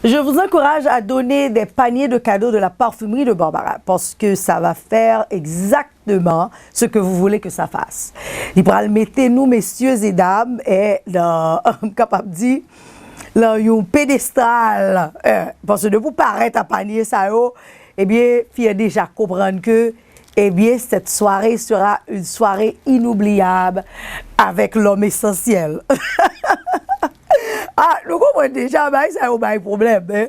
Je vous encourage à donner des paniers de cadeaux de la parfumerie de Barbara parce que ça va faire exactement ce que vous voulez que ça fasse. Il pourra le mettre, nous, messieurs et dames, et dans, capable de dire, dans un pédestal. Parce que de vous paraître à panier ça, eh bien, il déjà comprendre que eh bien, cette soirée sera une soirée inoubliable avec l'homme essentiel. Ah, nous comprenons déjà, ça a un problème. Hein?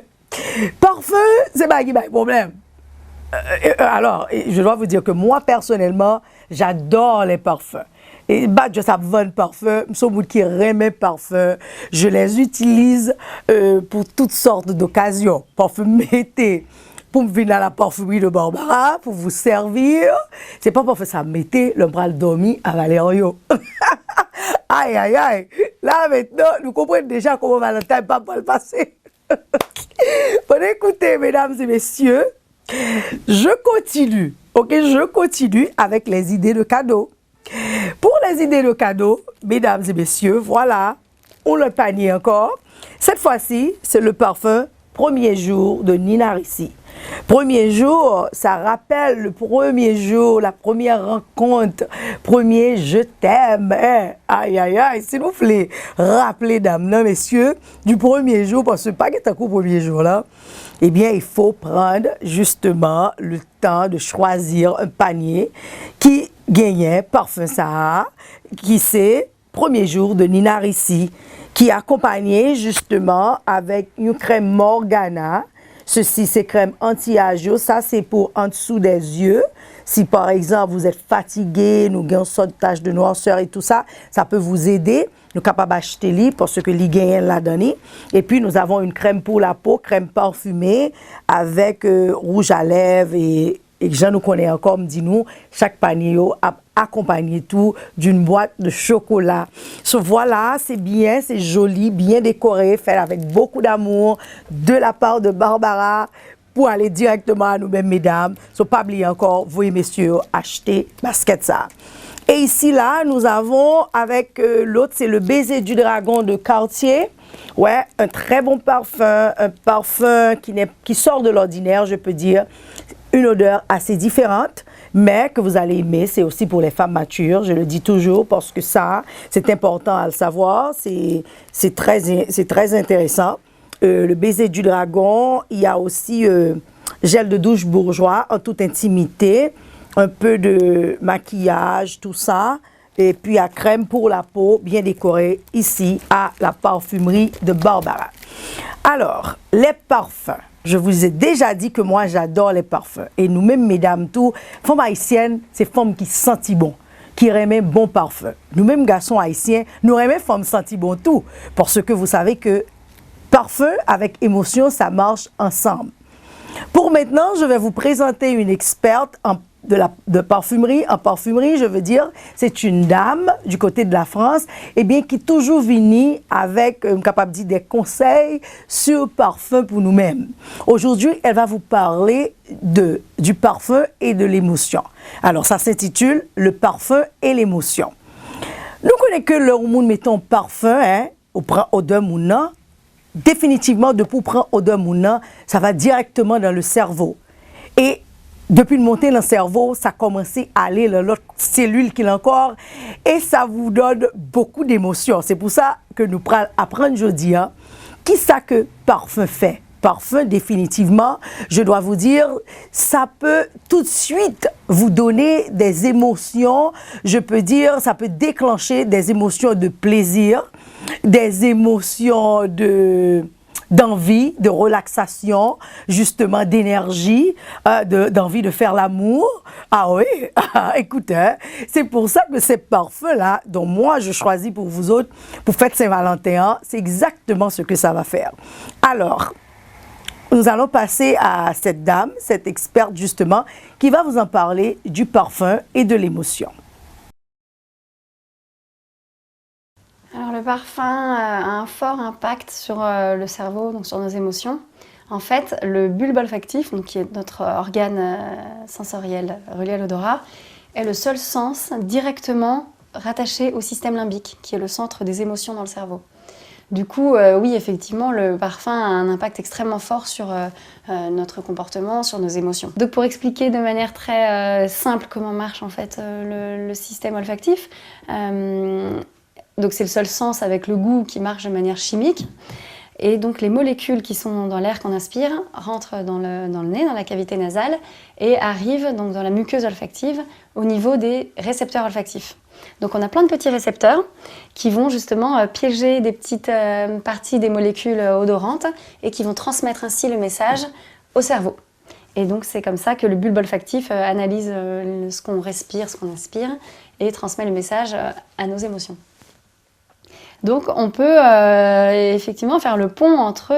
Parfum, c'est pas un problème. Alors, je dois vous dire que moi, personnellement, j'adore les parfums. Et je sais vendre parfum, je suis qui aime les parfums. Je les utilise pour toutes sortes d'occasions. Parfum mété. Pour me venir à la parfumerie de Barbara, pour vous servir. C'est pas pour faire ça, mettez le bras dormi à Valério. Aïe, aïe, aïe. Là, maintenant, nous comprenons déjà comment Valentin va le passer. Bon, écoutez, mesdames et messieurs, je continue, ok? Je continue avec les idées de cadeaux. Pour les idées de cadeaux, mesdames et messieurs, voilà, on le panier encore. Cette fois-ci, c'est le parfum Premier jour de Nina Ricci. Premier jour, ça rappelle le premier jour, la première rencontre, premier je t'aime. Hein? Aïe, aïe, aïe, s'il vous plaît, rappelez, dames, non, messieurs, du premier jour, parce que pas que coup premier jour là, eh bien, il faut prendre justement le temps de choisir un panier qui gagnait parfum Sahara, qui c'est Premier jour de Nina Ricci, qui est accompagné justement avec une crème Morgana. Ceci, c'est crème anti-âge. Ça, c'est pour en dessous des yeux. Si, par exemple, vous êtes fatigué, nous avons une sorte de tache de noirceur et tout ça, ça peut vous aider. Nous sommes capables d'acheter li parce que li gagne la donné. Et puis, nous avons une crème pour la peau, crème parfumée avec rouge à lèvres et je nous connais encore, me dit nous, chaque panier a accompagné tout d'une boîte de chocolat. So, voilà, c'est bien, c'est joli, bien décoré, fait avec beaucoup d'amour de la part de Barbara pour aller directement à nous-mêmes, mesdames. So, pas oublier encore, vous et messieurs, acheter basket ça. Et ici, là, nous avons avec l'autre, c'est le baiser du dragon de Cartier. Ouais, un très bon parfum, un parfum qui sort de l'ordinaire, je peux dire. Une odeur assez différente, mais que vous allez aimer. C'est aussi pour les femmes matures, je le dis toujours, parce que ça, c'est important à le savoir. C'est très intéressant. Le baiser du dragon, il y a aussi gel de douche bourgeois en toute intimité, un peu de maquillage, tout ça. Et puis, la crème pour la peau, bien décorée, ici, à la parfumerie de Barbara. Alors, les parfums. Je vous ai déjà dit que moi, j'adore les parfums. Et nous-mêmes, mesdames, tout, femmes haïtiennes, c'est femmes qui sentent bon, qui aiment bon parfum. Nous-mêmes, garçons haïtiens, nous aimons femmes sentent bon tout. Parce que vous savez que parfum avec émotion, ça marche ensemble. Pour maintenant, je vais vous présenter une experte de parfumerie. En parfumerie, je veux dire, c'est une dame du côté de la France, eh bien, qui toujours vient avec, capable de dire, des conseils sur parfum pour nous-mêmes. Aujourd'hui, elle va vous parler du parfum et de l'émotion. Alors, ça s'intitule « Le parfum et l'émotion ». Nous connaissons que le monde mettons parfum, hein, au prend odeur mouna. Définitivement, de pour prendre odeur mouna, ça va directement dans le cerveau. Et depuis de monter dans le cerveau, ça commence à aller dans l'autre cellule qu'il a encore et ça vous donne beaucoup d'émotions. C'est pour ça que nous apprenons aujourd'hui, hein, qui ça que parfum fait. Parfum, définitivement, je dois vous dire, ça peut tout de suite vous donner des émotions. Je peux dire, ça peut déclencher des émotions de plaisir, des émotions d'envie, de relaxation, justement d'énergie, d'envie de faire l'amour. Ah oui, écoutez, hein, c'est pour ça que ces parfums-là, dont moi je choisis pour vous autres, pour fête Saint-Valentin, c'est exactement ce que ça va faire. Alors, nous allons passer à cette dame, cette experte justement, qui va vous en parler du parfum et de l'émotion. Alors le parfum a un fort impact sur le cerveau, donc sur nos émotions. En fait, le bulbe olfactif, donc qui est notre organe sensoriel relié à l'odorat, est le seul sens directement rattaché au système limbique, qui est le centre des émotions dans le cerveau. Du coup, oui, effectivement, le parfum a un impact extrêmement fort sur notre comportement, sur nos émotions. Donc pour expliquer de manière très simple comment marche en fait le système olfactif, donc c'est le seul sens avec le goût qui marche de manière chimique. Et donc les molécules qui sont dans l'air qu'on inspire rentrent dans le nez, dans la cavité nasale, et arrivent donc dans la muqueuse olfactive au niveau des récepteurs olfactifs. Donc on a plein de petits récepteurs qui vont justement piéger des petites parties des molécules odorantes et qui vont transmettre ainsi le message au cerveau. Et donc c'est comme ça que le bulbe olfactif analyse ce qu'on respire, ce qu'on inspire et transmet le message à nos émotions. Donc on peut effectivement faire le pont entre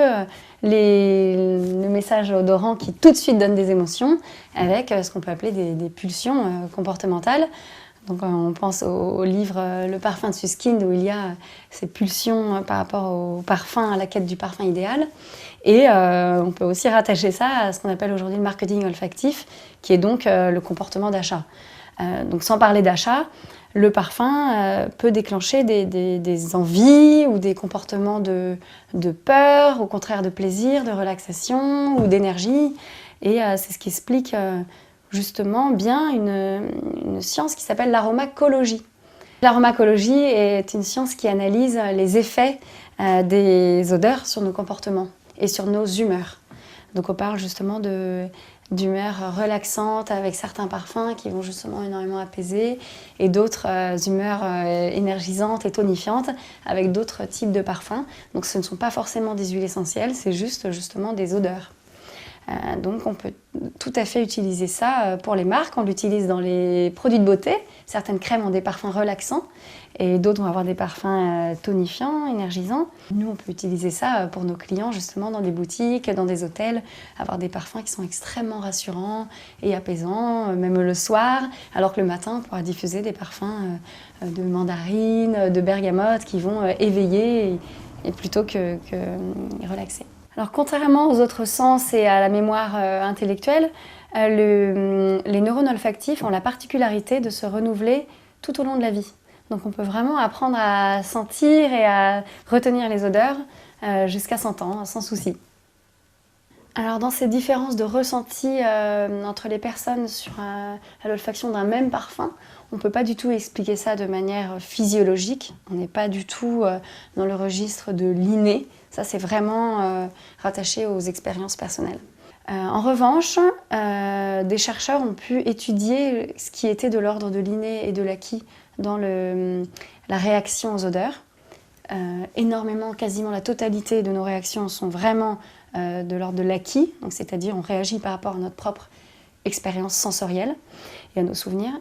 le message odorant qui tout de suite donne des émotions avec ce qu'on peut appeler des pulsions comportementales. Donc on pense au livre Le parfum de Suskind où il y a ces pulsions par rapport au parfum, à la quête du parfum idéal. Et on peut aussi rattacher ça à ce qu'on appelle aujourd'hui le marketing olfactif, qui est donc le comportement d'achat. Donc sans parler d'achat, le parfum peut déclencher des envies ou des comportements de peur, au contraire de plaisir, de relaxation ou d'énergie. Et c'est ce qui explique justement bien une science qui s'appelle l'aromacologie. L'aromacologie est une science qui analyse les effets des odeurs sur nos comportements et sur nos humeurs. Donc on parle justement d'humeurs relaxantes avec certains parfums qui vont justement énormément apaiser et d'autres humeurs énergisantes et tonifiantes avec d'autres types de parfums. Donc ce ne sont pas forcément des huiles essentielles, c'est juste justement des odeurs. Donc on peut tout à fait utiliser ça pour les marques, on l'utilise dans les produits de beauté. Certaines crèmes ont des parfums relaxants et d'autres vont avoir des parfums tonifiants, énergisants. Nous on peut utiliser ça pour nos clients justement dans des boutiques, dans des hôtels, avoir des parfums qui sont extrêmement rassurants et apaisants, même le soir, alors que le matin on pourra diffuser des parfums de mandarine, de bergamote qui vont éveiller et plutôt que relaxer. Alors, contrairement aux autres sens et à la mémoire intellectuelle, les neurones olfactifs ont la particularité de se renouveler tout au long de la vie. Donc on peut vraiment apprendre à sentir et à retenir les odeurs jusqu'à 100 ans, sans souci. Alors dans ces différences de ressenti entre les personnes à l'olfaction d'un même parfum, on ne peut pas du tout expliquer ça de manière physiologique. On n'est pas du tout dans le registre de l'inné. Ça, c'est vraiment rattaché aux expériences personnelles. En revanche, des chercheurs ont pu étudier ce qui était de l'ordre de l'inné et de l'acquis dans la réaction aux odeurs. Énormément, quasiment la totalité de nos réactions sont vraiment de l'ordre de l'acquis, donc c'est-à-dire on réagit par rapport à notre propre expérience sensorielle et à nos souvenirs.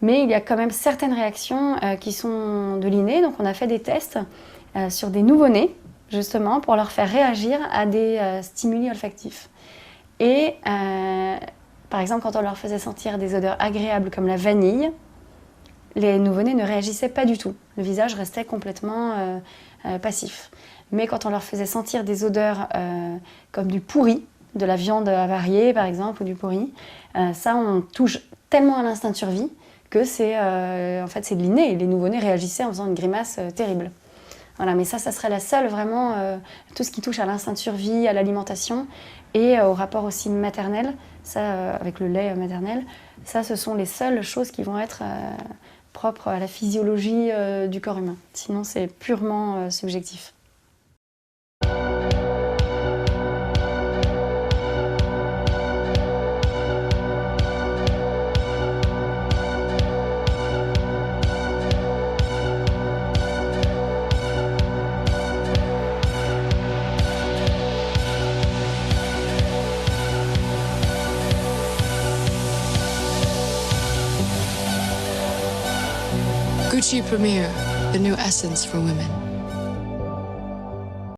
Mais il y a quand même certaines réactions qui sont de l'inné, donc on a fait des tests sur des nouveau-nés, justement, pour leur faire réagir à des stimuli olfactifs. Et par exemple, quand on leur faisait sentir des odeurs agréables comme la vanille, les nouveau-nés ne réagissaient pas du tout. Le visage restait complètement passif. Mais quand on leur faisait sentir des odeurs comme du pourri, de la viande avariée par exemple, ou du pourri, ça on touche tellement à l'instinct de survie que en fait, c'est de l'inné. Les nouveau-nés réagissaient en faisant une grimace terrible. Voilà, mais ça serait la seule vraiment, tout ce qui touche à l'instinct de survie, à l'alimentation et au rapport aussi maternel, ça, avec le lait maternel, ça ce sont les seules choses qui vont être propres à la physiologie du corps humain. Sinon c'est purement subjectif. Gucci Premier, the new essence for women.